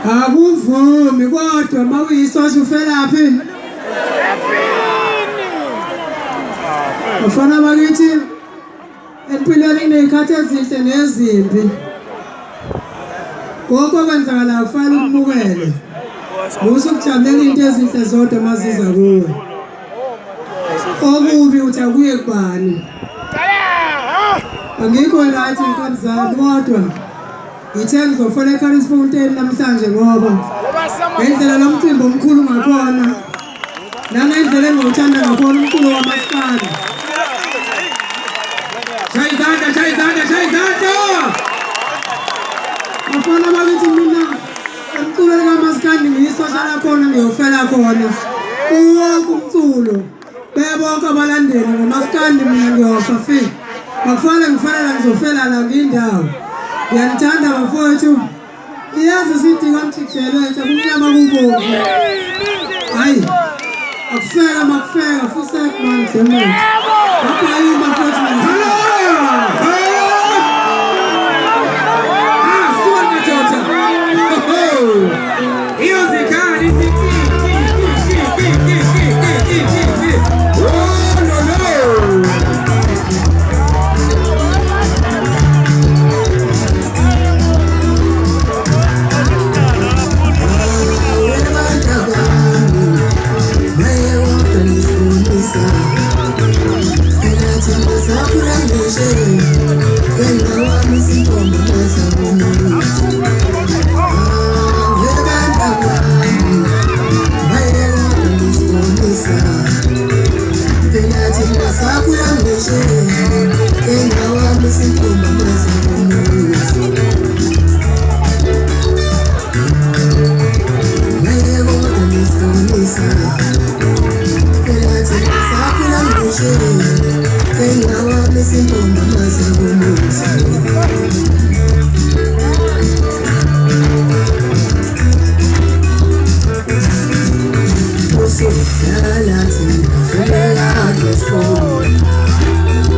Akuvumi kodwa mawuyisosha ufelaphi Ufana bakithi empilweni inezikhathi ezinhle nezimbi Konke okwenzakala kufanele ukubukele Usukujabula into ezinhle zodwa maziza kuwe Okubi uthi akuye kubani Angikho right inkathi zami kodwa Ngithe ngizofuna eKarisfontein namhlanje ngoba ngendlela lomcimbi omkhulu ngakhona nangendlela engiwuthanda ngakhona umculo wamaskandi Shayizanda Ngifuna bakithi mina umculo wamaskandi ngiyisosha lakhona ngiyofela khona Uwonke umculo bebonke abalandeli ngomaskandi mina ngiyofa fi Bakufanele ngifanele ngizofela la ngindawo Ngiyalithanda bafowethu Iyazi sithi kamthixelwe nje kumnyama kubomvu Hayi akufeka makufeka futhi manje manje Lapha yini bafowethu Hello Suka Jota Iyozikani Reality.